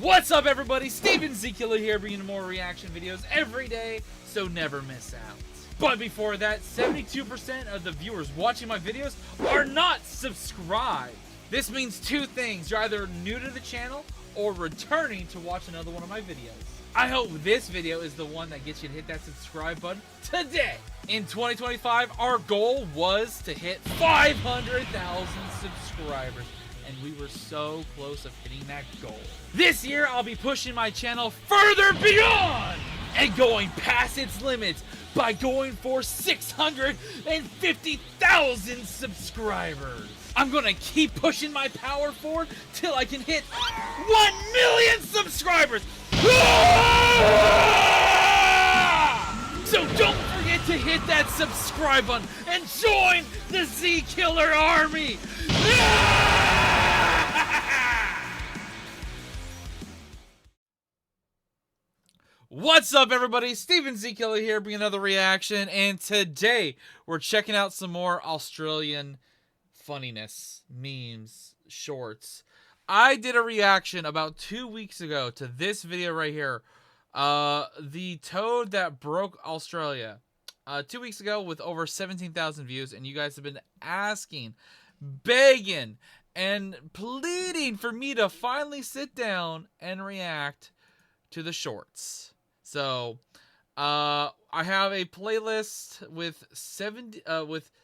What's up, everybody? Steven Zekiller here, bringing you more reaction videos every day, so never miss out. But before that, 72% of the viewers watching my videos are not subscribed. This means two things. You're either new to the channel or returning to watch another one of my videos. I hope this video is the one that gets you to hit that subscribe button today. In 2025, our goal was to hit 500,000 subscribers. And we were so close of hitting that goal. This year, I'll be pushing my channel further beyond and going past its limits by going for 650,000 subscribers. I'm gonna keep pushing my power forward till I can hit 1 million subscribers. So don't forget to hit that subscribe button and join the Z-Killer Army. What's up, everybody? Steven Zekiller here, bringing another reaction, and today we're checking out some more Australian funniness, memes, shorts. I did a reaction about 2 weeks ago to this video right here, the toad that broke Australia, 2 weeks ago with over 17,000 views, and you guys have been asking, begging, and pleading for me to finally sit down and react to the shorts. So, I have a playlist with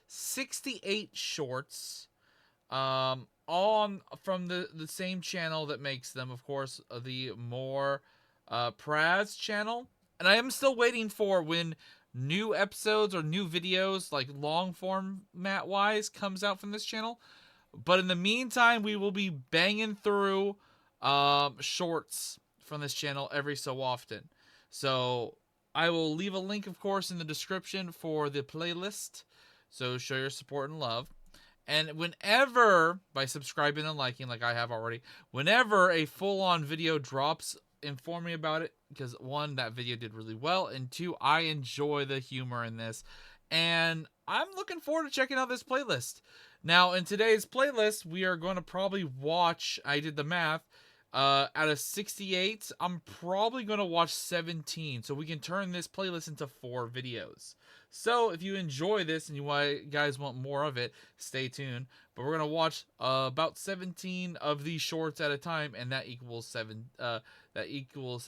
68 shorts, all from the same channel that makes them, of course, the more Parz channel. And I am still waiting for when new episodes or new videos, like long format wise, comes out from this channel. But in the meantime, we will be banging through shorts from this channel every so often. So I will leave a link, of course, in the description for the playlist. So show your support and love. And whenever, by subscribing and liking like I have already, whenever a full-on video drops, inform me about it. Because one, that video did really well. And two, I enjoy the humor in this. And I'm looking forward to checking out this playlist. Now, in today's playlist, we are going to probably watch, I did the math, out of 68, I'm probably going to watch 17, so we can turn this playlist into 4 videos. So if you enjoy this and you guys want more of it, stay tuned. But we're going to watch about 17 of these shorts at a time, and that equals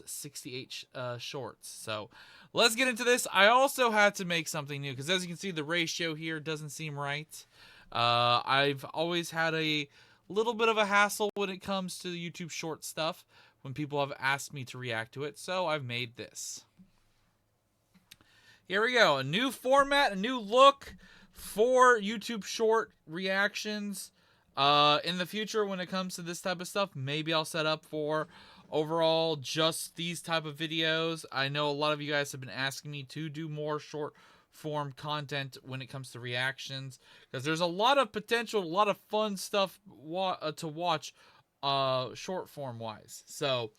68 shorts. So let's get into this. I also had to make something new, because as you can see, the ratio here doesn't seem right. I've always had a little bit of a hassle when it comes to the YouTube short stuff when people have asked me to react to it, so I've made this. Here we go, a new format, a new look for YouTube short reactions. In the future, when it comes to this type of stuff, maybe I'll set up for overall just these type of videos. I know a lot of you guys have been asking me to do more short form content when it comes to reactions, because there's a lot of potential, a lot of fun stuff to watch short form wise. So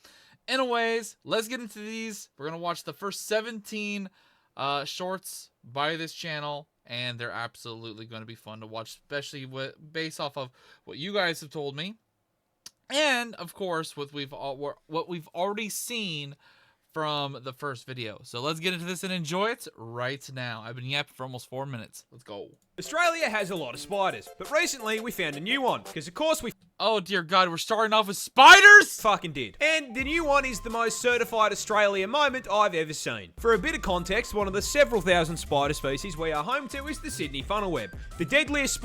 anyways, let's get into these. We're gonna watch the first 17 shorts by this channel, and they're absolutely going to be fun to watch, especially based off of what you guys have told me, and of course what we've already seen from the first video. So let's get into this and enjoy it right now. I've been yapping for almost 4 minutes. Let's go. Australia has a lot of spiders, but recently we found a new one, because of course we oh dear God, we're starting off with spiders? fucking did. And the new one is the most certified Australia moment I've ever seen. For a bit of context, one of the several thousand spider species we are home to is the Sydney funnelweb, the deadliest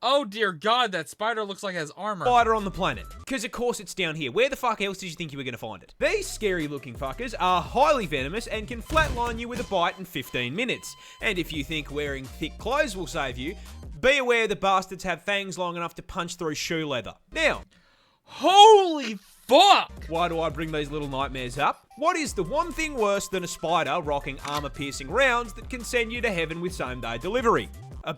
oh dear God, that spider looks like it has armor. spider on the planet. Because of course it's down here. Where the fuck else did you think you were going to find it? These scary looking fuckers are highly venomous and can flatline you with a bite in 15 minutes. And if you think wearing thick clothes will save you, be aware the bastards have fangs long enough to punch through shoe leather. Now, holy fuck! Why do I bring these little nightmares up? What is the one thing worse than a spider rocking armor-piercing rounds that can send you to heaven with same-day delivery? A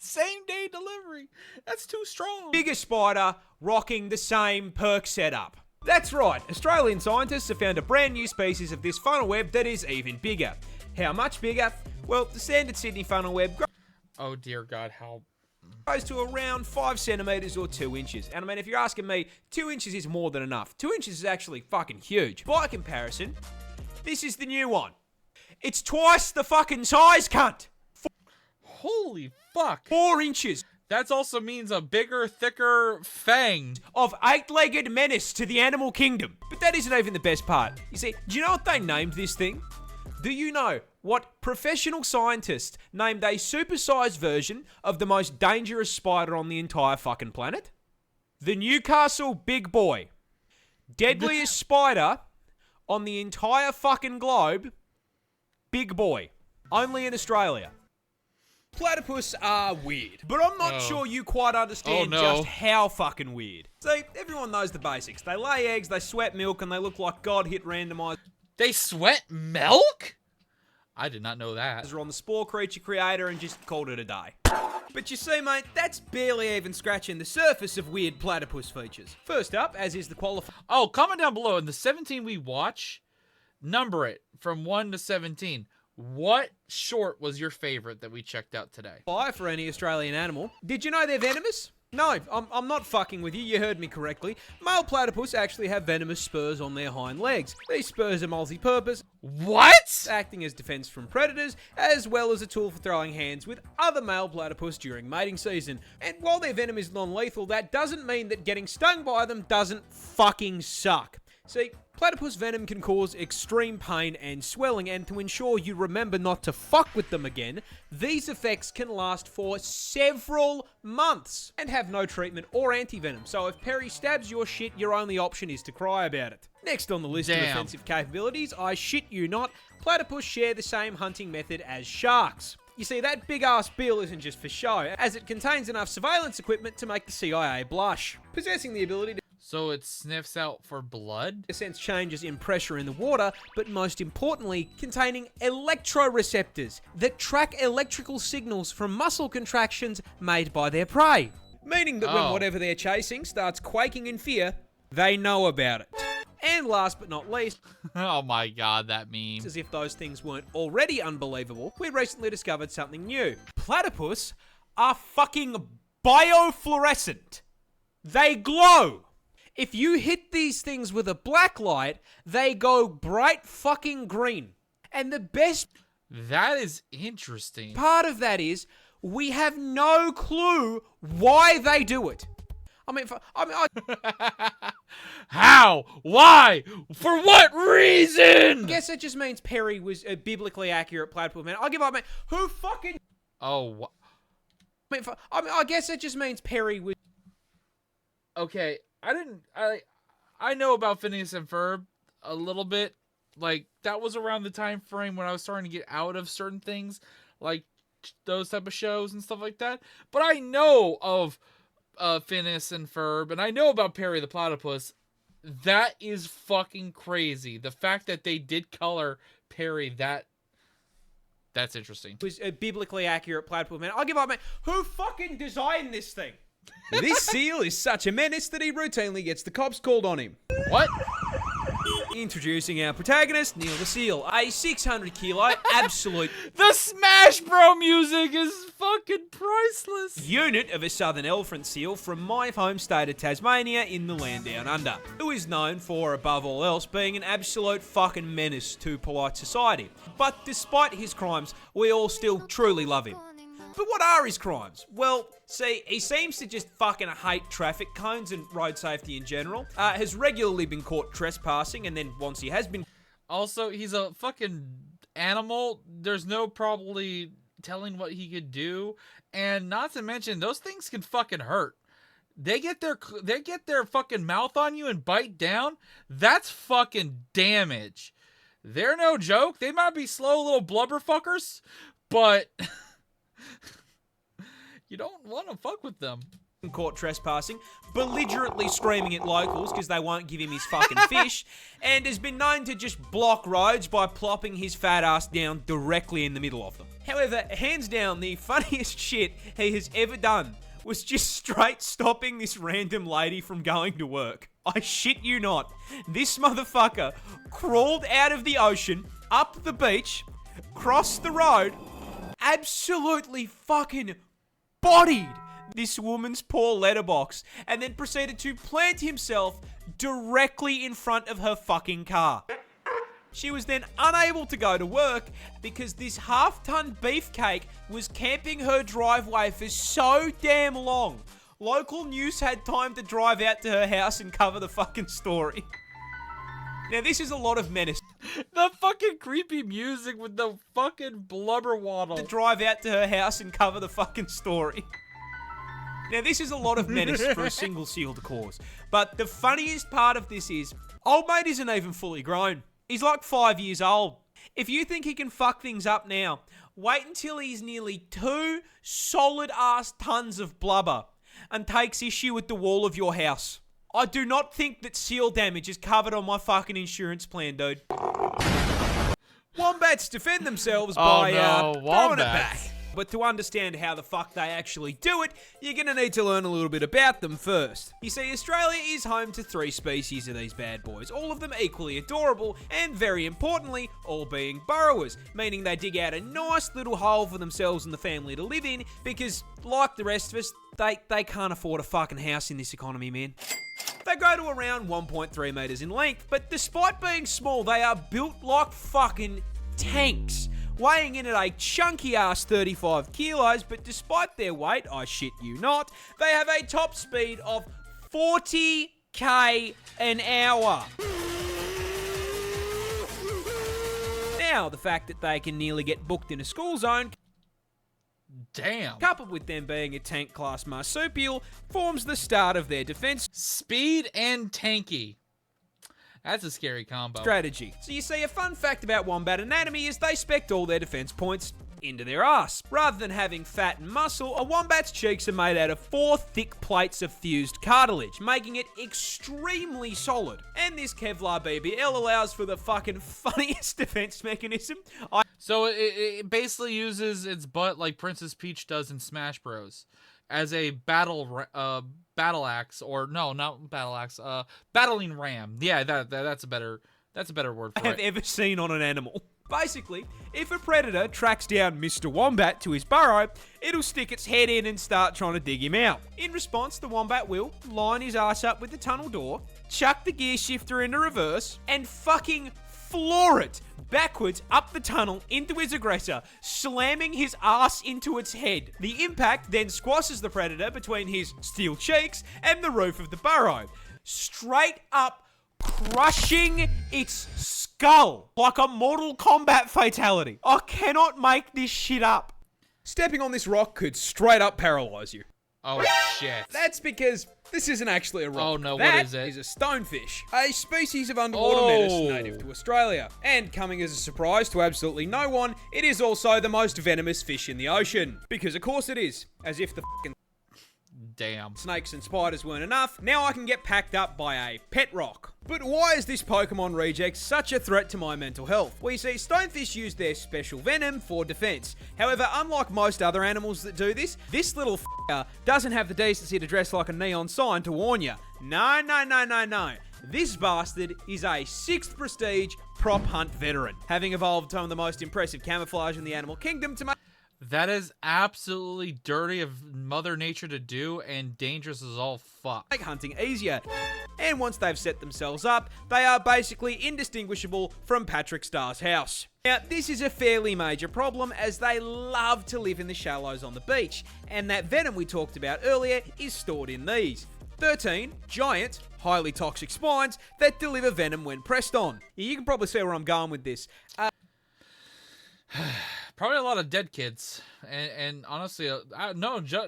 same day delivery. That's too strong. bigger spider rocking the same perk setup. That's right, Australian scientists have found a brand new species of this funnelweb that is even bigger. How much bigger? Well, the standard Sydney funnelweb. Oh dear God, how Goes to around 5 centimeters or 2 inches. And I mean, if you're asking me, 2 inches is more than enough. 2 inches is actually fucking huge. By comparison, this is the new one. It's twice the fucking size, cunt. Holy fuck. 4 inches. That also means a bigger, thicker fang. Of 8-legged menace to the animal kingdom. But that isn't even the best part. You see, do you know what they named this thing? Do you know what professional scientists named a supersized version of the most dangerous spider on the entire fucking planet? The Newcastle Big Boy. Deadliest spider on the entire fucking globe. Big Boy. Only in Australia. Platypus are weird, but I'm not sure you quite understand just how fucking weird. See, everyone knows the basics. They lay eggs, they sweat milk, and they look like God hit randomized. They sweat milk? I did not know that. On the spore creature creator and just called it a day. But you see, mate, that's barely even scratching the surface of weird platypus features. First up, as is the qualifier. Oh, comment down below. In the 17 we watch, number it from 1 to 17. What short was your favorite that we checked out today? For any Australian animal. Did you know they're venomous? No, I'm not fucking with you. You heard me correctly. Male platypus actually have venomous spurs on their hind legs. These spurs are multi-purpose. What? Acting as defense from predators, as well as a tool for throwing hands with other male platypus during mating season. And while their venom is non-lethal, that doesn't mean that getting stung by them doesn't fucking suck. See, platypus venom can cause extreme pain and swelling, and to ensure you remember not to fuck with them again, these effects can last for several months and have no treatment or anti-venom. So if Perry stabs your shit, your only option is to cry about it. Next on the list of offensive capabilities, I shit you not, platypus share the same hunting method as sharks. You see, that big-ass bill isn't just for show, as it contains enough surveillance equipment to make the CIA blush. Possessing the ability to So it sniffs out for blood? sense changes in pressure in the water, but most importantly, containing electroreceptors that track electrical signals from muscle contractions made by their prey. Meaning that when whatever they're chasing starts quaking in fear, they know about it. And last but not least, Oh my god, that meme. as if those things weren't already unbelievable, we recently discovered something new. Platypus are fucking biofluorescent. They glow. If you hit these things with a black light, they go bright fucking green. And the best That is interesting. part of that is, we have no clue why they do it. How? Why? For what reason? I guess that just means Perry was a biblically accurate platypus man. I'll give up, man. Who fucking... Oh, I guess that just means Perry was... okay. I know about Phineas and Ferb a little bit. Like, that was around the time frame when I was starting to get out of certain things, like those type of shows and stuff like that. But I know of Phineas and Ferb, and I know about Perry the Platypus. That is fucking crazy. The fact that they did color Perry that's interesting. Was a biblically accurate platypus man. I'll give up, man. Who fucking designed this thing? This seal is such a menace that he routinely gets the cops called on him. What? Introducing our protagonist, Neil the Seal, a 600 kilo absolute The Smash Bro music is fucking priceless. unit of a southern elephant seal from my home state of Tasmania in the land down under, who is known for, above all else, being an absolute fucking menace to polite society. But despite his crimes, we all still truly love him. But what are his crimes? Well, see, he seems to just fucking hate traffic cones and road safety in general, has regularly been caught trespassing, and then once he has been... Also, he's a fucking animal. There's no probably telling what he could do. And not to mention, those things can fucking hurt. They get their fucking mouth on you and bite down. That's fucking damage. They're no joke. They might be slow little blubber fuckers, but... you don't want to fuck with them. Caught trespassing, belligerently screaming at locals because they won't give him his fucking fish, and has been known to just block roads by plopping his fat ass down directly in the middle of them. However, hands down, the funniest shit he has ever done was just straight stopping this random lady from going to work. I shit you not. This motherfucker crawled out of the ocean, up the beach, crossed the road, absolutely fucking bodied this woman's poor letterbox and then proceeded to plant himself directly in front of her fucking car. She was then unable to go to work because this half-ton beefcake was camping her driveway for so damn long. Local news had time to drive out to her house and cover the fucking story. Now, this is a lot of menace. The fucking creepy music with the fucking blubber waddle. To drive out to her house and cover the fucking story. Now, this is a lot of menace for a single seal to cause. But the funniest part of this is, old mate isn't even fully grown. He's like 5 years old. If you think he can fuck things up now, wait until he's nearly 2 solid-ass tons of blubber and takes issue with the wall of your house. I do not think that seal damage is covered on my fucking insurance plan, dude. Wombats defend themselves by throwing it back. But to understand how the fuck they actually do it, you're going to need to learn a little bit about them first. You see, Australia is home to 3 species of these bad boys, all of them equally adorable, and very importantly, all being burrowers, meaning they dig out a nice little hole for themselves and the family to live in, because, like the rest of us, they can't afford a fucking house in this economy, man. They grow to around 1.3 metres in length, but despite being small, they are built like fucking tanks, weighing in at a chunky ass 35 kilos, but despite their weight, I shit you not, they have a top speed of 40k an hour. Now, the fact that they can nearly get booked in a school zone, damn, coupled with them being a tank class marsupial, forms the start of their defense speed and tanky. That's a scary combo. Strategy. So you see, a fun fact about wombat anatomy is they spect all their defense points into their ass. Rather than having fat and muscle, a wombat's cheeks are made out of 4 thick plates of fused cartilage, making it extremely solid. And this Kevlar BBL allows for the fucking funniest defense mechanism. So it basically uses its butt like Princess Peach does in Smash Bros. As a battle axe, or no, not battle axe, battling ram. Yeah, that's a better word for it. I've ever seen on an animal. Basically, if a predator tracks down Mr. Wombat to his burrow, it'll stick its head in and start trying to dig him out. In response, the wombat will line his ass up with the tunnel door, chuck the gear shifter into reverse, and fucking floor it backwards up the tunnel into his aggressor, slamming his ass into its head. The impact then squashes the predator between his steel cheeks and the roof of the burrow, straight up crushing its skull like a Mortal Kombat fatality. I cannot make this shit up. Stepping on this rock could straight up paralyze you. Oh shit. That's because this isn't actually a rock. Oh no, that what is it? Is a stonefish, a species of underwater menace native to Australia. And coming as a surprise to absolutely no one, it is also the most venomous fish in the ocean. Because of course it is. As if the fucking damn snakes and spiders weren't enough, now I can get packed up by a pet rock. But why is this Pokemon reject such a threat to my mental health? Well, you see, stonefish use their special venom for defense. However, unlike most other animals that do this little f***er doesn't have the decency to dress like a neon sign to warn you. No. This bastard is a 6th prestige prop hunt veteran, having evolved some of the most impressive camouflage in the animal kingdom to make... That is absolutely dirty of Mother Nature to do and dangerous as all fuck. Make hunting easier. And once they've set themselves up, they are basically indistinguishable from Patrick Starr's house. Now, this is a fairly major problem as they love to live in the shallows on the beach, and that venom we talked about earlier is stored in these 13 giant, highly toxic spines that deliver venom when pressed on. You can probably see where I'm going with this. Probably a lot of dead kids, and honestly,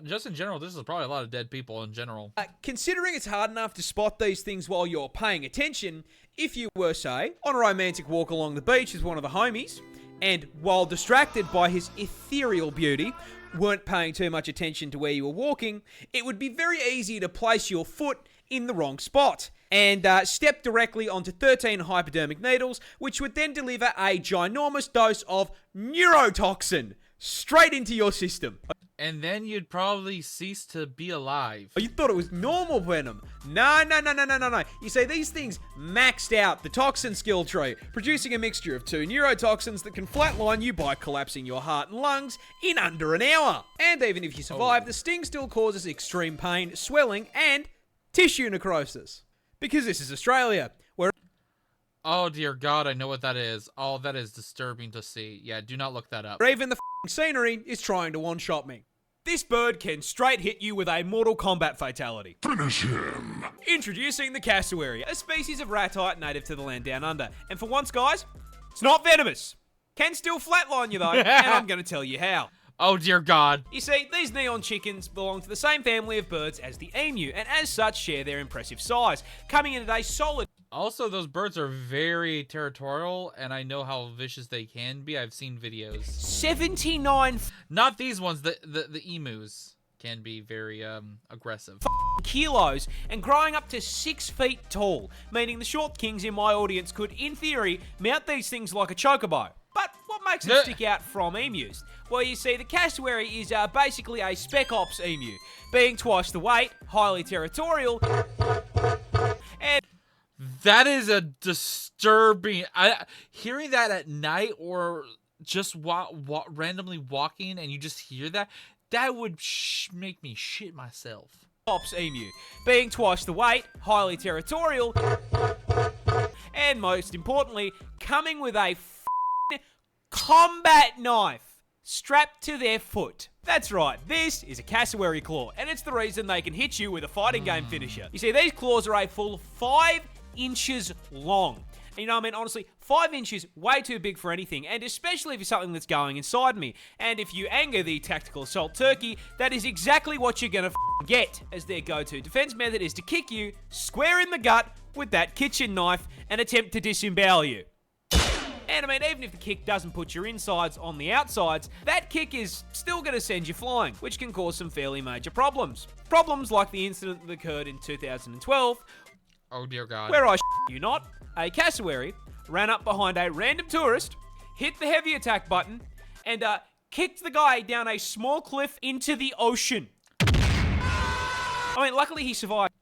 just in general, this is probably a lot of dead people in general. Considering it's hard enough to spot these things while you're paying attention, if you were, say, on a romantic walk along the beach with one of the homies, and while distracted by his ethereal beauty, weren't paying too much attention to where you were walking, it would be very easy to place your foot in the wrong spot and step directly onto 13 hypodermic needles, which would then deliver a ginormous dose of neurotoxin straight into your system. And then you'd probably cease to be alive. Oh, you thought it was normal venom? No. You see, these things maxed out the toxin skill tree, producing a mixture of 2 neurotoxins that can flatline you by collapsing your heart and lungs in under an hour. And even if you survive, the sting still causes extreme pain, swelling, and tissue necrosis. Because this is Australia, where... Oh dear God, I know what that is. Oh, that is disturbing to see. Yeah, do not look that up. even the scenery is trying to one-shot me. This bird can straight hit you with a Mortal Kombat fatality. Finish him. Introducing the cassowary, a species of ratite native to the land down under. And for once, guys, it's not venomous. Can still flatline you though, and I'm going to tell you how. Oh dear God. You see, these neon chickens belong to the same family of birds as the emu, and as such share their impressive size, coming in at a solid... Also, those birds are very territorial, and I know how vicious they can be. I've seen videos. 79 Not these ones. The emus can be very aggressive. kilos and growing up to 6 feet tall, meaning the short kings in my audience could, in theory, mount these things like a chocobo. But what makes them stick out from emus? Well, you see, the cassowary is basically a spec ops emu, being twice the weight, highly territorial, and... That is a disturbing... hearing that at night or just randomly walking and you just hear that, that would make me shit myself. Ops emu, being twice the weight, highly territorial, and most importantly, coming with a combat knife strapped to their foot. That's right, this is a cassowary claw, and it's the reason they can hit you with a fighting game finisher. You see, these claws are a full 5 inches long. And you know what I mean? Honestly, 5 inches, way too big for anything, and especially if you're something that's going inside me. And if you anger the tactical assault turkey, that is exactly what you're gonna get, as their go-to defense method is to kick you square in the gut with that kitchen knife and attempt to disembowel you. And I mean, even if the kick doesn't put your insides on the outsides, that kick is still going to send you flying, which can cause some fairly major problems. Problems like the incident that occurred in 2012, oh dear God, where I you not, a cassowary ran up behind a random tourist, hit the heavy attack button, and kicked the guy down a small cliff into the ocean. I mean, luckily he survived.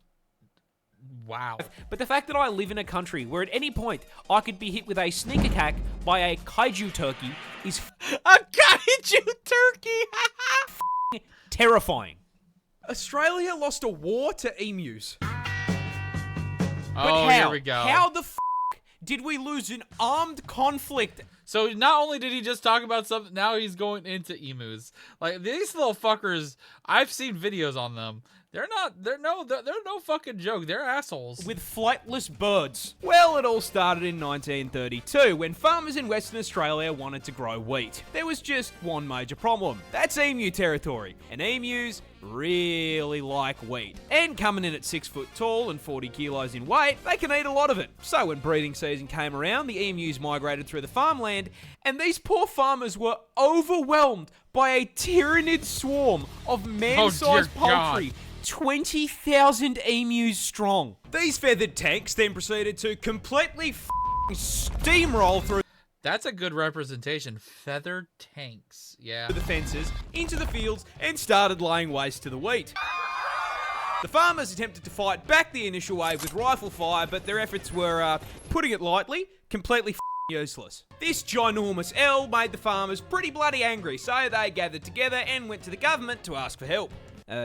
Wow. But the fact that I live in a country where at any point I could be hit with a sneak attack by a kaiju turkey is a kaiju turkey. terrifying. Australia lost a war to emus. Oh, here we go. How the did we lose an armed conflict? So not only did he just talk about something, now he's going into emus. Like, these little fuckers, I've seen videos on them. They're no fucking joke. They're assholes. With flightless birds. Well, it all started in 1932 when farmers in Western Australia wanted to grow wheat. There was just one major problem. That's emu territory. And emus really like wheat. And coming in at 6 foot tall and 40 kilos in weight, they can eat a lot of it. So when breeding season came around, the emus migrated through the farmland, and these poor farmers were overwhelmed by a tyrannid swarm of man-sized poultry. God. 20,000 emus strong. These feathered tanks then proceeded to completely steamroll through That's a good representation. Feathered tanks. Yeah. the fences, into the fields, and started laying waste to the wheat. The farmers attempted to fight back the initial wave with rifle fire, but their efforts were, putting it lightly, completely useless. This ginormous L made the farmers pretty bloody angry, so they gathered together and went to the government to ask for help.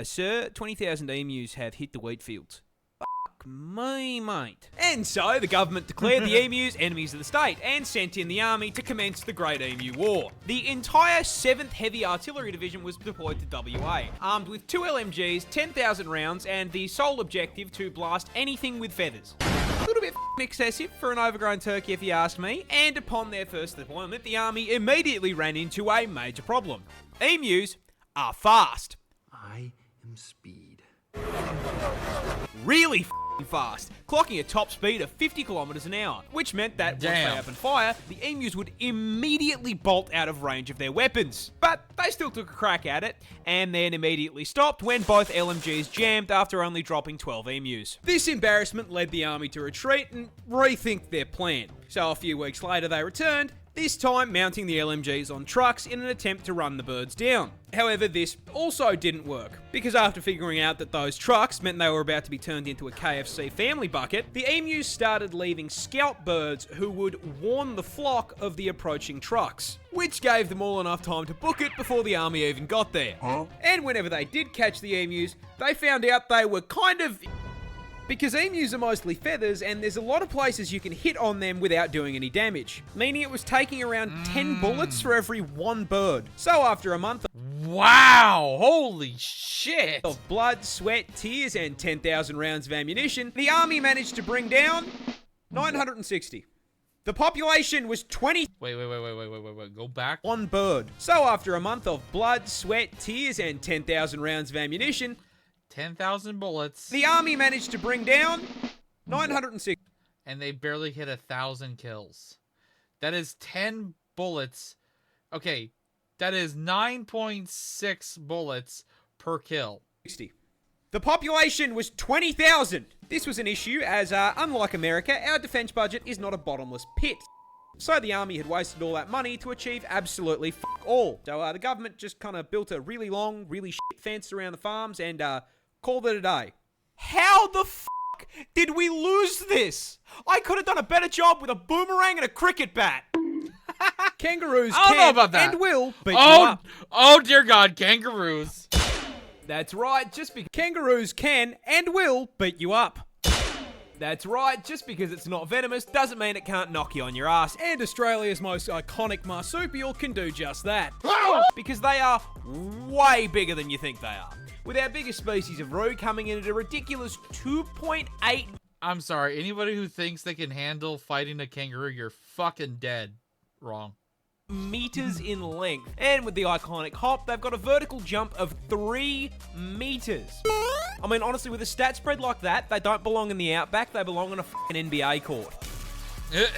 Sir, 20,000 emus have hit the wheat fields. Fuck me, mate. And so the government declared the emus enemies of the state and sent in the army to commence the Great Emu War. The entire 7th Heavy Artillery Division was deployed to WA, armed with 2 LMGs, 10,000 rounds, and the sole objective to blast anything with feathers. A little bit excessive for an overgrown turkey if you ask me, and upon their first deployment, the army immediately ran into a major problem. Emus are fast. I am speed. Really fast, clocking a top speed of 50 kilometers an hour, which meant that once they opened fire, the emus would immediately bolt out of range of their weapons. But they still took a crack at it, and then immediately stopped when both LMGs jammed after only dropping 12 emus. This embarrassment led the army to retreat and rethink their plan. So a few weeks later they returned, this time mounting the LMGs on trucks in an attempt to run the birds down. However, this also didn't work, because after figuring out that those trucks meant they were about to be turned into a KFC family bucket, the emus started leaving scout birds who would warn the flock of the approaching trucks, which gave them all enough time to book it before the army even got there. And whenever they did catch the emus, they found out they were kind of... Because emus are mostly feathers, and there's a lot of places you can hit on them without doing any damage, meaning it was taking around 10 bullets for every one bird. So after a month Wow! Holy shit! of blood, sweat, tears, and 10,000 rounds of ammunition, the army managed to bring down 960. The population was 20... Wait. Go back. One bird. So after a month of blood, sweat, tears, and 10,000 rounds of ammunition, 10,000 bullets. the army managed to bring down 960. And they barely hit 1,000 kills. That is 10 bullets. Okay, that is 9.6 bullets per kill. The population was 20,000. This was an issue as, unlike America, our defense budget is not a bottomless pit. So the army had wasted all that money to achieve absolutely fuck all. So the government just kind of built a really long, really shit fence around the farms and called it a day. How the fuck did we lose this? I could have done a better job with a boomerang and a cricket bat. Kangaroos I don't know about that. and will beat you up. Oh dear God, kangaroos. That's right, just because kangaroos can and will beat you up. That's right, just because it's not venomous doesn't mean it can't knock you on your ass. And Australia's most iconic marsupial can do just that. Because they are way bigger than you think they are. With our biggest species of roo coming in at a ridiculous 2.8 I'm sorry, anybody who thinks they can handle fighting a kangaroo, you're fucking dead. Wrong. meters in length. And with the iconic hop, they've got a vertical jump of 3 meters. I mean, honestly, with a stat spread like that, they don't belong in the outback, they belong on a fucking NBA court.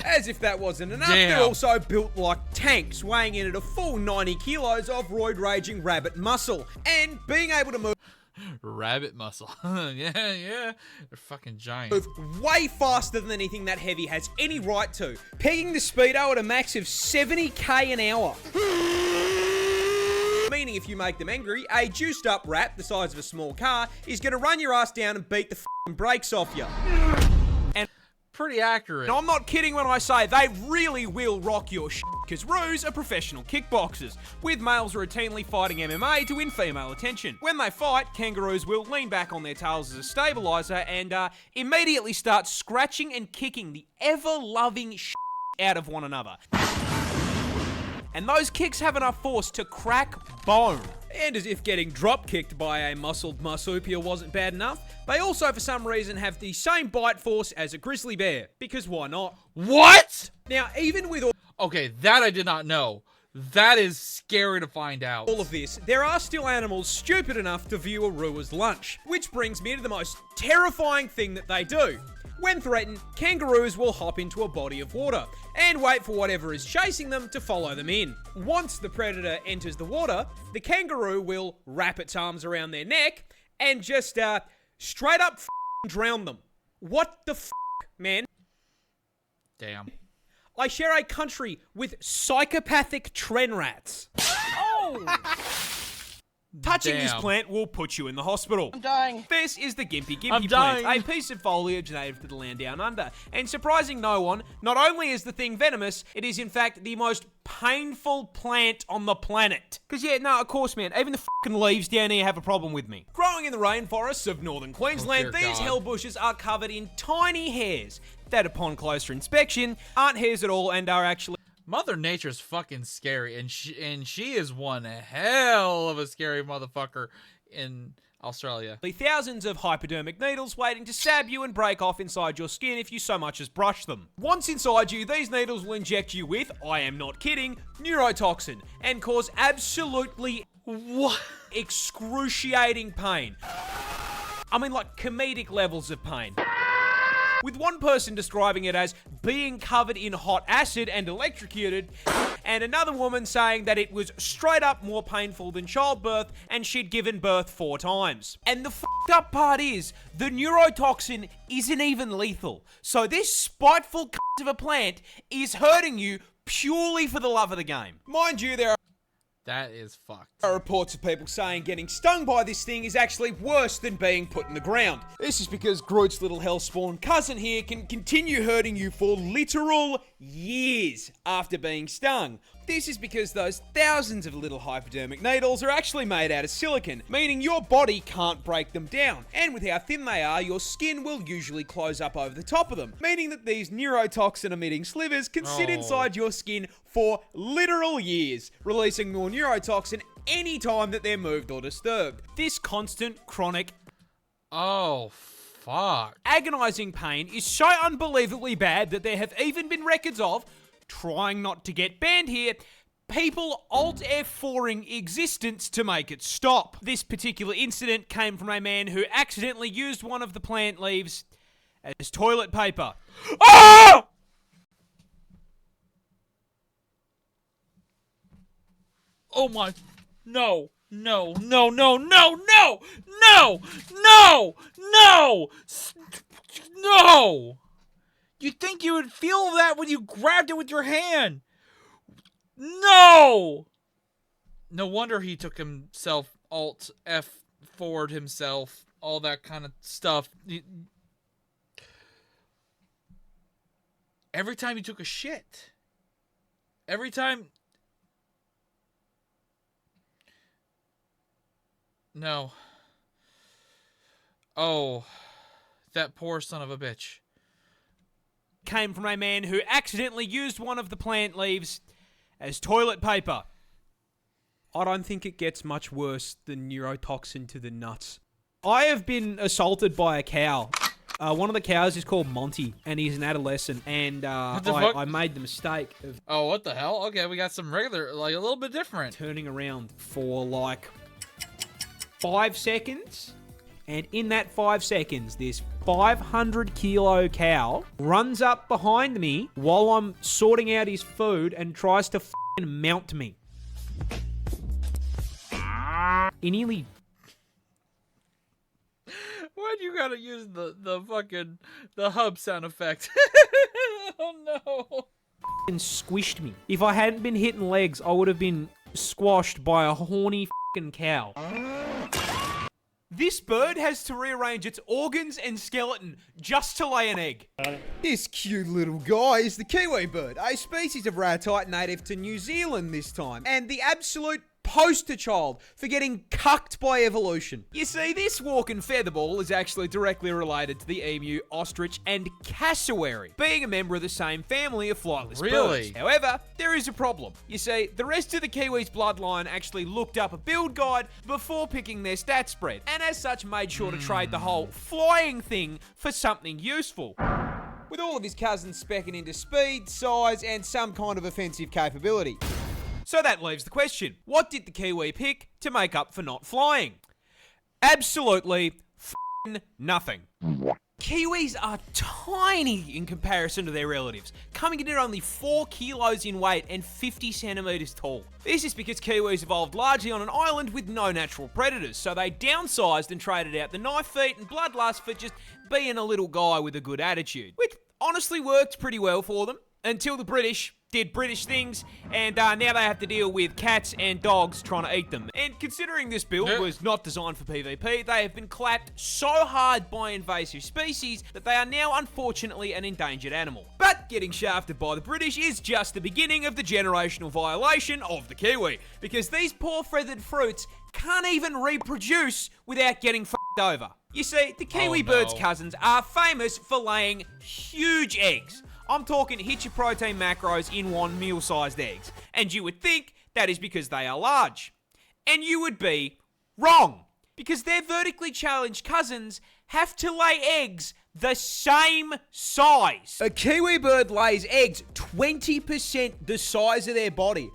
As if that wasn't enough, they're also built like tanks, weighing in at a full 90 kilos of roid-raging rabbit muscle. And being able to move Rabbit muscle. yeah. They're fucking giant. way faster than anything that heavy has any right to, pegging the speedo at a max of 70k an hour. Meaning if you make them angry, a juiced up rat the size of a small car is going to run your ass down and beat the f***ing brakes off you. And pretty accurate. I'm not kidding when I say they really will rock your shit, because roos are professional kickboxers, with males routinely fighting MMA to win female attention. When they fight, kangaroos will lean back on their tails as a stabilizer and immediately start scratching and kicking the ever-loving shit out of one another. And those kicks have enough force to crack bone. And as if getting drop-kicked by a muscled marsupial wasn't bad enough, they also for some reason have the same bite force as a grizzly bear. Because why not? What? Now, even with Okay, that I did not know. That is scary to find out. all of this, there are still animals stupid enough to view a roo as lunch. Which brings me to the most terrifying thing that they do. When threatened, kangaroos will hop into a body of water and wait for whatever is chasing them to follow them in. Once the predator enters the water, the kangaroo will wrap its arms around their neck and just straight up drown them. What the man? Damn. I share a country with psychopathic tren rats. Oh! Touching this plant will put you in the hospital. I'm dying. This is the gympie plant, a piece of foliage native to the land down under. And surprising no one, not only is the thing venomous, it is in fact the most painful plant on the planet. Because yeah, no, of course, man, even the fucking leaves down here have a problem with me. Growing in the rainforests of northern Queensland, these hell bushes are covered in tiny hairs that upon closer inspection aren't hairs at all and are actually... Mother Nature's fucking scary, and she is one hell of a scary motherfucker in Australia. Thousands of hypodermic needles waiting to stab you and break off inside your skin if you so much as brush them. Once inside you, these needles will inject you with, I am not kidding, neurotoxin, and cause absolutely excruciating pain. I mean, like comedic levels of pain. with one person describing it as being covered in hot acid and electrocuted, and another woman saying that it was straight up more painful than childbirth and she'd given birth 4 times. And the fucked up part is, the neurotoxin isn't even lethal. So this spiteful cunt of a plant is hurting you purely for the love of the game. Mind you, there That is fucked. are reports of people saying getting stung by this thing is actually worse than being put in the ground. This is because Groot's little hellspawn cousin here can continue hurting you for literal years after being stung. This is because those thousands of little hypodermic needles are actually made out of silicon, meaning your body can't break them down. And with how thin they are, your skin will usually close up over the top of them, meaning that these neurotoxin emitting slivers can sit inside your skin for literal years, releasing more neurotoxin anytime that they're moved or disturbed. This constant, chronic, Oh, fuck. agonizing pain is so unbelievably bad that there have even been records of, trying not to get banned here, people Alt F4ing existence to make it stop. This particular incident came from a man who accidentally used one of the plant leaves as toilet paper. Oh! Oh my. No. No. No. No. No. No. No. No. No. No. You'd think you would feel that when you grabbed it with your hand. No. No wonder he took himself Alt F forward himself, all that kind of stuff. Every time he took a shit. Every time. No. Oh, that poor son of a bitch. Came from a man who accidentally used one of the plant leaves as toilet paper. I don't think it gets much worse than neurotoxin to the nuts. I have been assaulted by a cow. One of the cows is called Monty, and he's an adolescent, and I made the mistake of Oh, what the hell? Okay, we got some regular, like a little bit different. turning around for like 5 seconds. And in that 5 seconds, this 500-kilo cow runs up behind me while I'm sorting out his food and tries to f***ing mount me. He nearly Why'd you gotta use the fucking, the hub sound effect? Oh no. f***ing squished me. If I hadn't been hitting legs, I would have been squashed by a horny f***ing cow. This bird has to rearrange its organs and skeleton just to lay an egg. This cute little guy is the kiwi bird, a species of ratite native to New Zealand this time, and the absolute poster child for getting cucked by evolution. You see, this walking featherball is actually directly related to the emu, ostrich, and cassowary, being a member of the same family of flightless Really? birds. However, there is a problem. You see, the rest of the kiwi's bloodline actually looked up a build guide before picking their stat spread, and as such made sure to trade the whole flying thing for something useful, with all of his cousins specking into speed, size, and some kind of offensive capability. So that leaves the question, what did the kiwi pick to make up for not flying? Absolutely f***ing nothing. Kiwis are tiny in comparison to their relatives, coming in at only 4 kilos in weight and 50 centimeters tall. This is because kiwis evolved largely on an island with no natural predators, so they downsized and traded out the knife feet and bloodlust for just being a little guy with a good attitude, which honestly worked pretty well for them, until the British did British things, and now they have to deal with cats and dogs trying to eat them. And considering this build was not designed for PvP, they have been clapped so hard by invasive species that they are now unfortunately an endangered animal. But getting shafted by the British is just the beginning of the generational violation of the kiwi, because these poor feathered fruits can't even reproduce without getting f***ed over. You see, the kiwi bird's cousins are famous for laying huge eggs. I'm talking hit your protein macros in one meal-sized eggs. And you would think that is because they are large. And you would be wrong. Because their vertically challenged cousins have to lay eggs the same size. A kiwi bird lays eggs 20% the size of their body.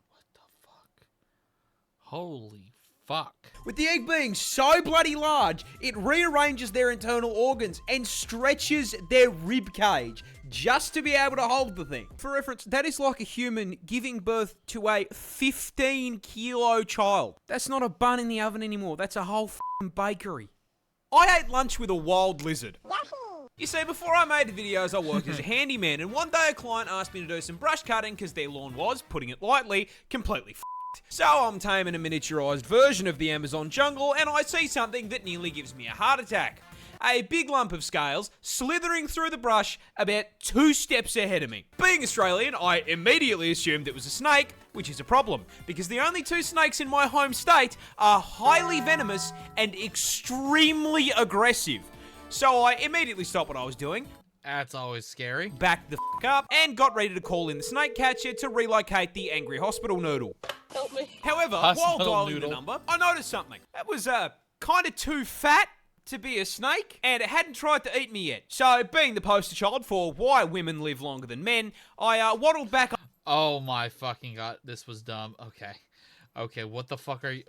What the fuck? Holy fuck. With the egg being so bloody large, it rearranges their internal organs and stretches their rib cage just to be able to hold the thing. For reference, that is like a human giving birth to a 15-kilo child. That's not a bun in the oven anymore. That's a whole f***ing bakery. I ate lunch with a wild lizard. You see, before I made the videos, I worked as a handyman, and one day a client asked me to do some brush cutting because their lawn was, putting it lightly, completely f***ed. So I'm taming a miniaturized version of the Amazon jungle, and I see something that nearly gives me a heart attack. A big lump of scales slithering through the brush about 2 steps ahead of me. Being Australian, I immediately assumed it was a snake, which is a problem, because the only 2 snakes in my home state are highly venomous and extremely aggressive. So I immediately stopped what I was doing, That's always scary. backed the f*** up, and got ready to call in the snake catcher to relocate the angry hospital noodle. Help me. However, Hospital while dialing noodle. the number, I noticed something. That was kind of too fat to be a snake, and it hadn't tried to eat me yet. So, being the poster child for why women live longer than men, I waddled back Oh my fucking god, this was dumb. Okay, what the fuck are you?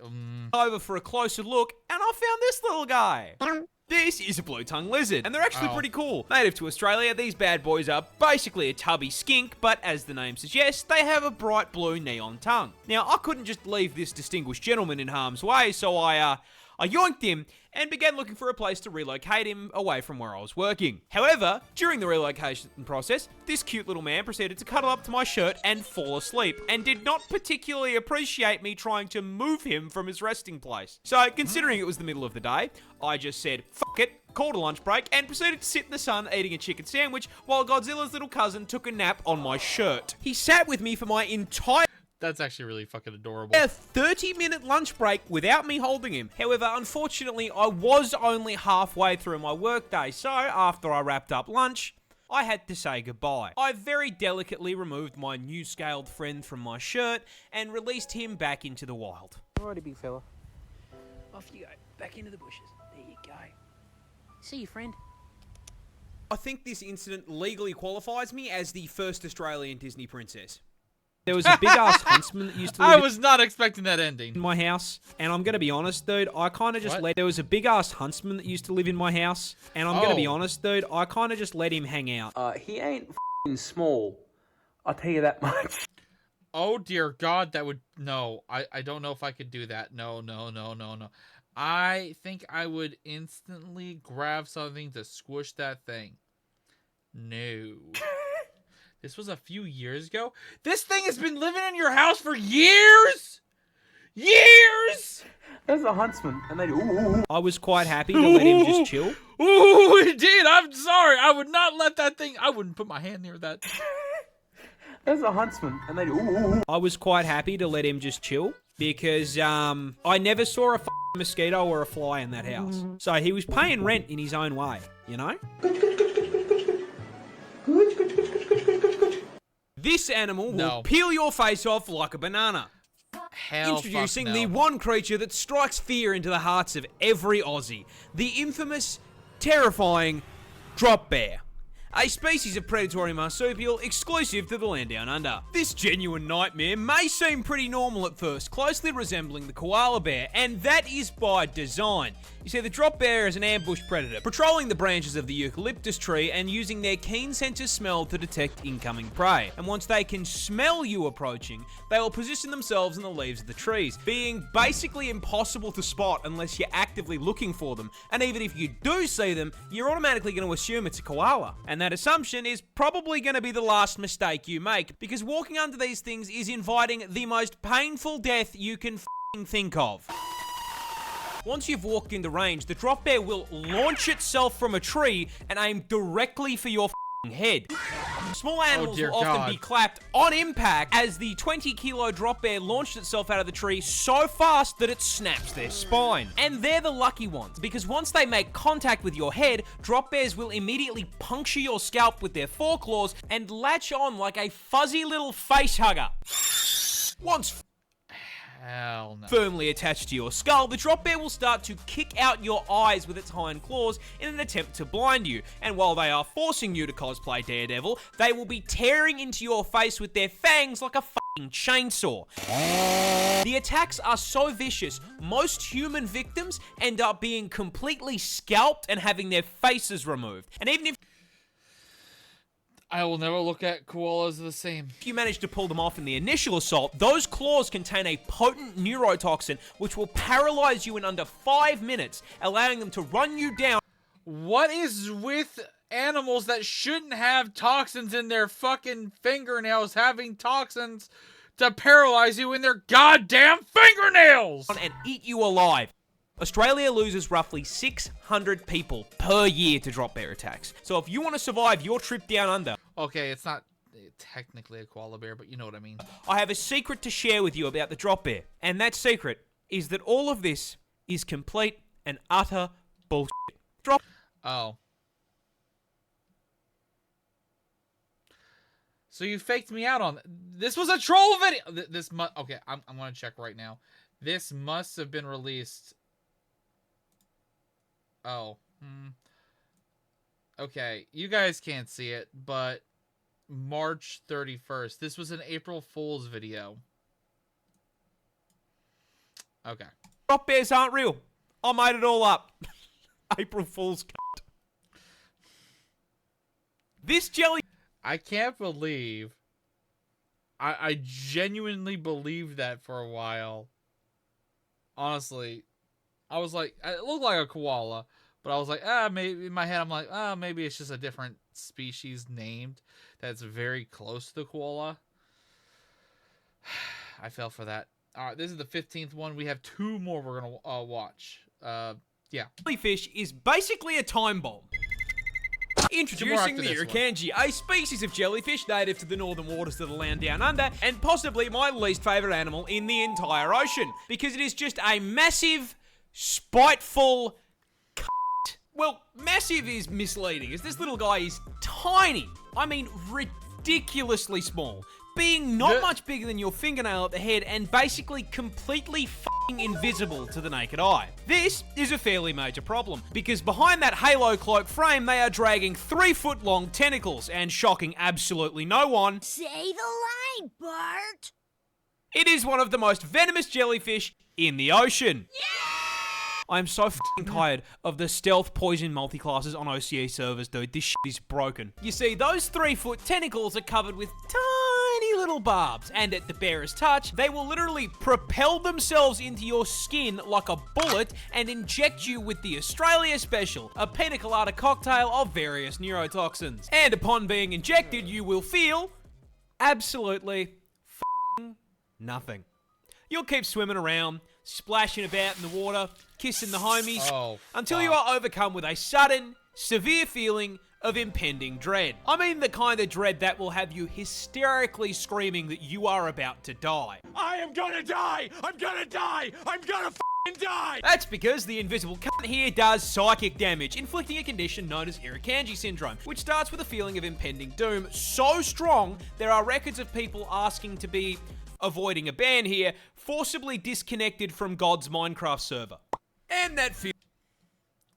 over for a closer look, and I found this little guy. This is a blue-tongue lizard, and they're actually Oh. pretty cool. Native to Australia, these bad boys are basically a tubby skink, but as the name suggests, they have a bright blue neon tongue. Now, I couldn't just leave this distinguished gentleman in harm's way, so I yoinked him and began looking for a place to relocate him away from where I was working. However, during the relocation process, this cute little man proceeded to cuddle up to my shirt and fall asleep, and did not particularly appreciate me trying to move him from his resting place. So, considering it was the middle of the day, I just said, fuck it, called a lunch break, and proceeded to sit in the sun eating a chicken sandwich while Godzilla's little cousin took a nap on my shirt. He sat with me for my entire That's actually really fucking adorable. a 30-minute lunch break without me holding him. However, unfortunately, I was only halfway through my workday, so after I wrapped up lunch, I had to say goodbye. I very delicately removed my new scaled friend from my shirt and released him back into the wild. Alrighty, big fella. Off you go. Back into the bushes. There you go. See you, friend. I think this incident legally qualifies me as the first Australian Disney princess. There was a big-ass huntsman that used to I live was not expecting that in ending. my house, and I'm gonna be honest, dude, I kind of just What? let... There was a big-ass huntsman that used to live in my house, and I'm gonna be Oh. honest, dude, I kind of just let him hang out. He ain't f***ing small. I'll tell you that much. Oh dear God, that would no. I don't know if I could do that. No. I think I would instantly grab something to squish that thing. No. This was a few years ago. This thing has been living in your house for years. Years. There's a huntsman, and they do. Ooh. I was quite happy to let him just chill. Ooh, it did. I'm sorry. I would not let that thing. I wouldn't put my hand near that. There's a huntsman, and they do. Ooh. I was quite happy to let him just chill because I never saw a mosquito or a fly in that house. So he was paying rent in his own way, you know? This animal No. will peel your face off like a banana. Hell, Introducing fuck no. the one creature that strikes fear into the hearts of every Aussie. The infamous, terrifying drop bear. A species of predatory marsupial exclusive to the land down under. This genuine nightmare may seem pretty normal at first, closely resembling the koala bear, and that is by design. You see, the drop bear is an ambush predator, patrolling the branches of the eucalyptus tree and using their keen sense of smell to detect incoming prey. And once they can smell you approaching, they will position themselves in the leaves of the trees, being basically impossible to spot unless you're actively looking for them. And even if you do see them, you're automatically going to assume it's a koala. And that assumption is probably going to be the last mistake you make, because walking under these things is inviting the most painful death you can think of. Once you've walked into range, the drop bear will launch itself from a tree and aim directly for your head. Small animals dear will often God. be clapped on impact as the 20-kilo drop bear launched itself out of the tree so fast that it snaps their spine. And they're the lucky ones, because once they make contact with your head, drop bears will immediately puncture your scalp with their foreclaws and latch on like a fuzzy little face hugger. Once Hell no. Firmly attached to your skull, the drop bear will start to kick out your eyes with its hind claws in an attempt to blind you. And while they are forcing you to cosplay Daredevil, they will be tearing into your face with their fangs like a fucking chainsaw. The attacks are so vicious, most human victims end up being completely scalped and having their faces removed. And even if I will never look at koalas the same. if you manage to pull them off in the initial assault, those claws contain a potent neurotoxin which will paralyze you in under 5 minutes, allowing them to run you down. What is with animals that shouldn't have toxins in their fucking fingernails having toxins to paralyze you in their goddamn fingernails? And eat you alive. Australia loses roughly 600 people per year to drop bear attacks. So if you want to survive your trip down under, Okay, it's not technically a koala bear, but you know what I mean. I have a secret to share with you about the drop bear. And that secret is that all of this is complete and utter bullshit. Drop. Oh. So you faked me out on this was a troll video. This must okay. I'm gonna check right now. This must have been released. Oh. Okay, you guys can't see it, but March 31st. This was an April Fool's video. Okay. Drop bears aren't real. I made it all up. April Fool's cunt. This jelly. I can't believe. I genuinely believed that for a while. Honestly, I was like, it looked like a koala, but I was like, maybe in my head, I'm like, maybe it's just a different species named that's very close to the koala. I fell for that. All right, this is the 15th one. We have 2 more we're gonna watch. Yeah. Jellyfish is basically a time bomb. Introducing the Irukandji, a species of jellyfish native to the northern waters of the land down under, and possibly my least favourite animal in the entire ocean, because it is just a massive, spiteful cunt. Well, massive is misleading, as this little guy is tiny. I mean, ridiculously small. Being not much bigger than your fingernail at the head and basically completely f***ing invisible to the naked eye. This is a fairly major problem, because behind that halo cloak frame they are dragging 3-foot-long tentacles and shocking absolutely no one. Say the line, Bart. It is one of the most venomous jellyfish in the ocean. I'm so f***ing tired of the stealth poison multi-classes on OCE servers, dude. This shit is broken. You see, those 3-foot tentacles are covered with tiny little barbs, and at the barest touch, they will literally propel themselves into your skin like a bullet and inject you with the Australia Special, a pina colada cocktail of various neurotoxins. And upon being injected, you will feel absolutely f***ing nothing. You'll keep swimming around, splashing about in the water, kissing the homies, until you are overcome with a sudden, severe feeling of impending dread. I mean the kind of dread that will have you hysterically screaming that you are about to die. I am gonna die! I'm gonna die! I'm gonna f***ing die! That's because the invisible cunt here does psychic damage, inflicting a condition known as Irukandji syndrome, which starts with a feeling of impending doom so strong there are records of people asking to be, avoiding a ban here, forcibly disconnected from God's Minecraft server. And that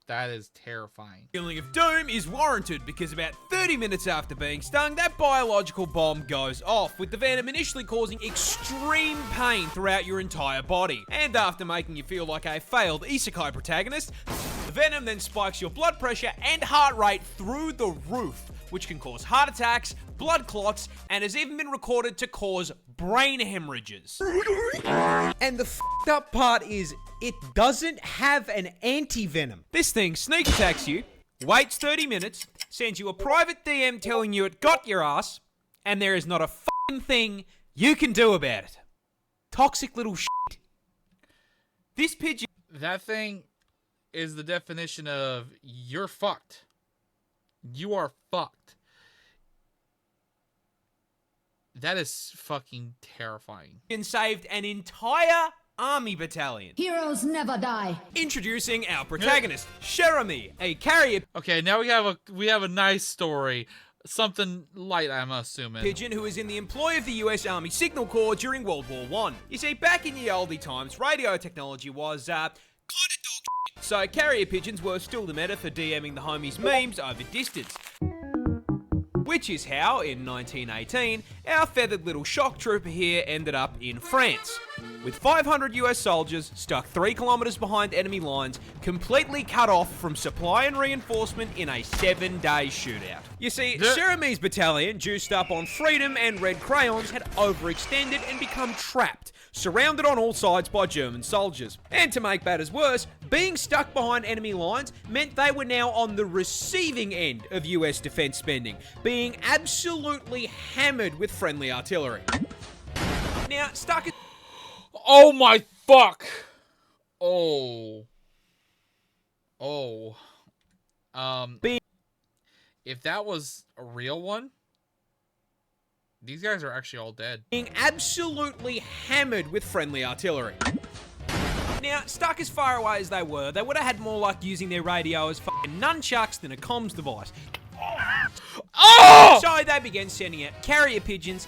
That is terrifying. feeling of doom is warranted because about 30 minutes after being stung, that biological bomb goes off, with the venom initially causing extreme pain throughout your entire body. And after making you feel like a failed isekai protagonist, the venom then spikes your blood pressure and heart rate through the roof, which can cause heart attacks, blood clots, and has even been recorded to cause brain hemorrhages. And the f***ed up part is, it doesn't have an anti-venom. This thing sneak attacks you, waits 30 minutes, sends you a private DM telling you it got your ass, and there is not a f***ing thing you can do about it. Toxic little shit. This pigeon... That thing is the definition of you're fucked. You are fucked. That is fucking terrifying. saved an entire army battalion. Heroes never die. Introducing our protagonist, Jeremy, a carrier Okay, now we have a nice story. something light, I'm assuming. Pigeon, who was in the employ of the US Army Signal Corps during World War I. You see, back in the oldie times, radio technology was, kind of dog shit. So carrier pigeons were still the meta for DMing the homies memes over distance. Which is how, in 1918, our feathered little shock trooper here ended up in France, with 500 US soldiers stuck 3 kilometers behind enemy lines, completely cut off from supply and reinforcement in a 7-day shootout. You see, Cherami's battalion, juiced up on freedom and red crayons, had overextended and become trapped, surrounded on all sides by German soldiers. And to make matters worse, being stuck behind enemy lines meant they were now on the receiving end of US defense spending, being absolutely hammered with friendly artillery. Now, stuck at... Oh my fuck! Oh. Oh. If that was a real one, these guys are actually all dead. Being absolutely hammered with friendly artillery. Now, stuck as far away as they would have had more luck using their radio as fucking nunchucks than a comms device. Oh! So they began sending out carrier pigeons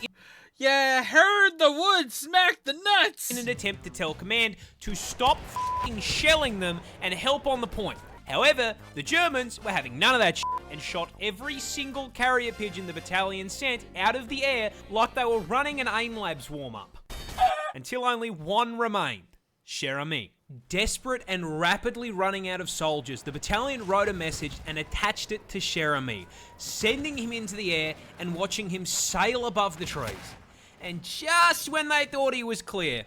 Yeah, heard the wood smack the nuts! in an attempt to tell command to stop fucking shelling them and help on the point. However, the Germans were having none of that shit and shot every single carrier pigeon the battalion sent out of the air like they were running an AIM Labs warm-up. Until only one remained. Cherami. Desperate and rapidly running out of soldiers, the battalion wrote a message and attached it to Cherami, sending him into the air and watching him sail above the trees. And just when they thought he was clear,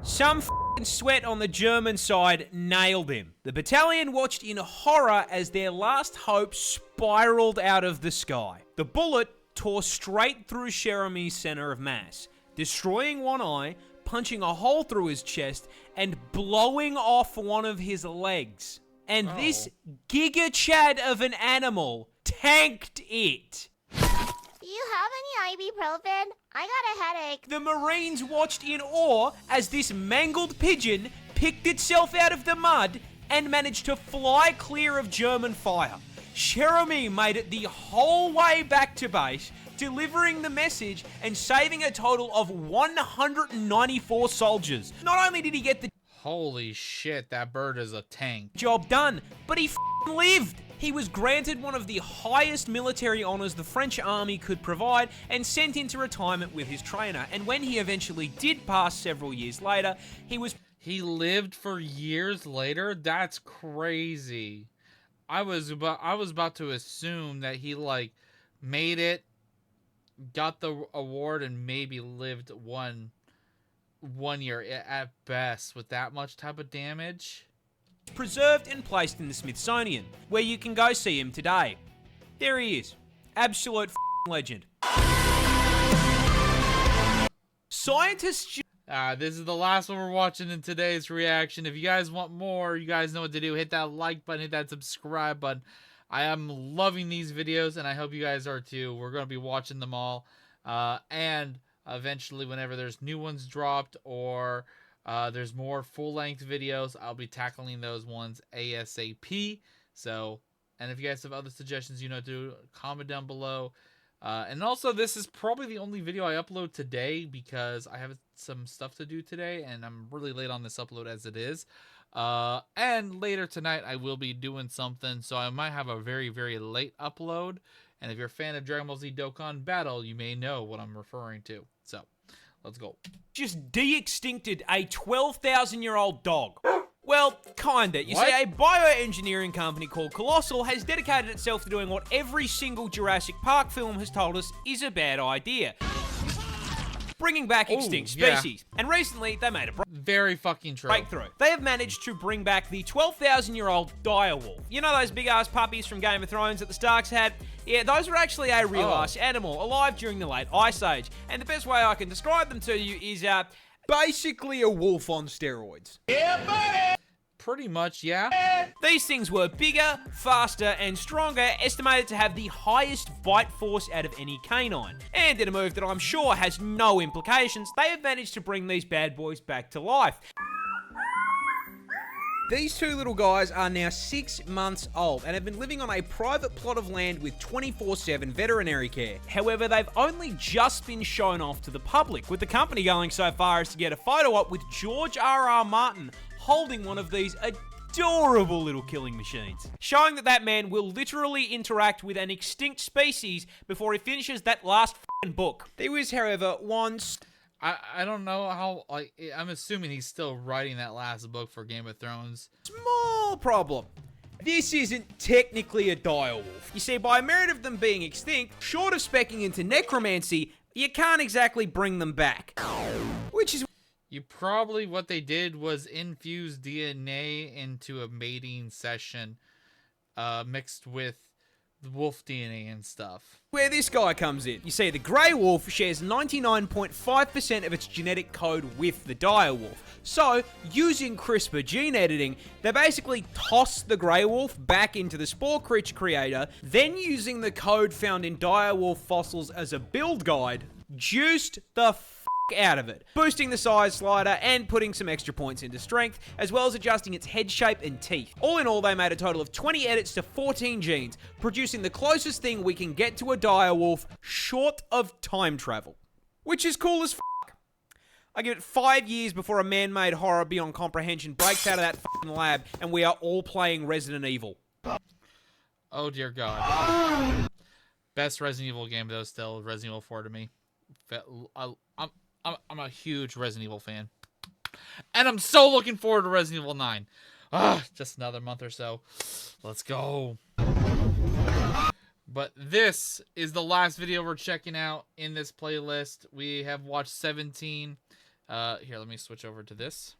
some f***ing sweat on the German side nailed him. The battalion watched in horror as their last hope spiraled out of the sky. The bullet tore straight through Cherami's center of mass, destroying one eye, punching a hole through his chest, and blowing off one of his legs. And this giga chad of an animal tanked it. Do you have any ibuprofen? I got a headache. The Marines watched in awe as this mangled pigeon picked itself out of the mud and managed to fly clear of German fire. Cherami made it the whole way back to base, delivering the message and saving a total of 194 soldiers. Not only did he get the Holy shit, that bird is a tank. job done, but he f***ing lived. He was granted one of the highest military honors the French army could provide and sent into retirement with his trainer. And when he eventually did pass several years later, He lived for years later? That's crazy. I was about to assume that he like made it, got the award, and maybe lived one year at best with that much type of damage. preserved and placed in the Smithsonian, where you can go see him today. There he is. Absolute f***ing legend. Scientists... This is the last one we're watching in today's reaction. If you guys want more, you guys know what to do. Hit that like button, hit that subscribe button. I am loving these videos, and I hope you guys are too. We're going to be watching them all. And eventually, whenever there's new ones dropped or there's more full-length videos, I'll be tackling those ones ASAP. So, and if you guys have other suggestions, you know, to comment down below. And also, this is probably the only video I upload today because I have some stuff to do today, and I'm really late on this upload as it is. And later tonight, I will be doing something, so I might have a very, very late upload. And if you're a fan of Dragon Ball Z Dokkan Battle, you may know what I'm referring to. So, let's go. just de-extincted a 12,000-year-old dog. Well, kinda. You What? see, a bioengineering company called Colossal has dedicated itself to doing what every single Jurassic Park film has told us is a bad idea. Bringing back extinct yeah. species. And recently, they made a Very fucking true. breakthrough. They have managed to bring back the 12,000-year-old direwolf. You know those big-ass puppies from Game of Thrones that the Starks had? Yeah, those were actually a real-ass animal, alive during the late Ice Age. And the best way I can describe them to you is, Basically a wolf on steroids. Pretty much, yeah. these things were bigger, faster, and stronger, estimated to have the highest bite force out of any canine. And in a move that I'm sure has no implications, they have managed to bring these bad boys back to life. These two little guys are now 6 months old and have been living on a private plot of land with 24/7 veterinary care. However, they've only just been shown off to the public, with the company going so far as to get a photo op with George R.R. Martin holding one of these adorable little killing machines, showing that man will literally interact with an extinct species before he finishes that last f***ing book. There was, however, one I don't know how, like, I'm assuming he's still writing that last book for Game of Thrones. small problem. This isn't technically a direwolf. You see, by merit of them being extinct, short of specking into necromancy, you can't exactly bring them back. Which is What they did was infuse DNA into a mating session, mixed with wolf DNA and stuff. where this guy comes in. You see, the grey wolf shares 99.5% of its genetic code with the dire wolf. So, using CRISPR gene editing, they basically toss the grey wolf back into the spore creature creator, then using the code found in dire wolf fossils as a build guide, juiced the out of it, boosting the size slider and putting some extra points into strength, as well as adjusting its head shape and teeth. All in all, they made a total of 20 edits to 14 genes, producing the closest thing we can get to a dire wolf short of time travel. Which is cool as I give it 5 years before a man-made horror beyond comprehension breaks out of that lab and we are all playing Resident Evil. Oh dear God. Best Resident Evil game though still Resident Evil 4 to me. I'm a huge Resident Evil fan. And I'm so looking forward to Resident Evil 9. Just another month or so. Let's go. But this is the last video we're checking out in this playlist. We have watched 17. Here, let me switch over to this.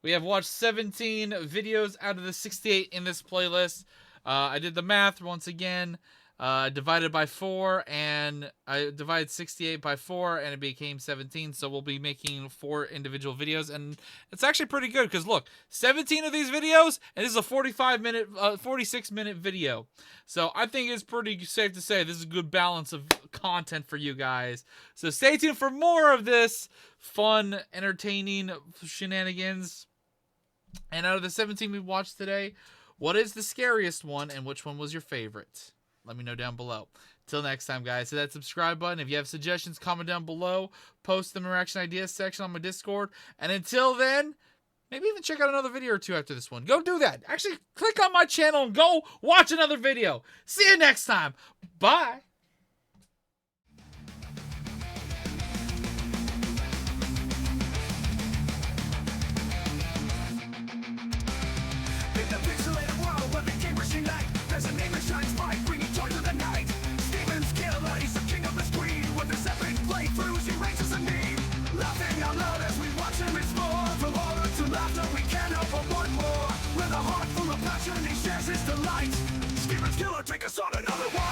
We have watched 17 videos out of the 68 in this playlist. I did the math once again. Divided by 4, and I divided 68 by 4, and it became 17. So we'll be making 4 individual videos, and it's actually pretty good because look, 17 of these videos, and this is a 46-minute video. So I think it's pretty safe to say this is a good balance of content for you guys. So stay tuned for more of this fun, entertaining shenanigans. And out of the 17 we watched today, what is the scariest one, and which one was your favorite? Let me know down below. Till next time, guys. Hit that subscribe button. If you have suggestions, comment down below. Post them in the reaction ideas section on my Discord. And until then, maybe even check out another video or two after this one. Go do that. Actually, click on my channel and go watch another video. See you next time. Bye. In the pixelated world where the gamers unite, there's a name that shines bright, bringing joy to the night. Steven's killer, he's the king of the screen. With his epic playthroughs, he ranks as a meme. Laughing out loud as we watch him explore. From horror to laughter, we can't help but want more. With a heart full of passion, he shares his delight. Steven's killer, take us on another one.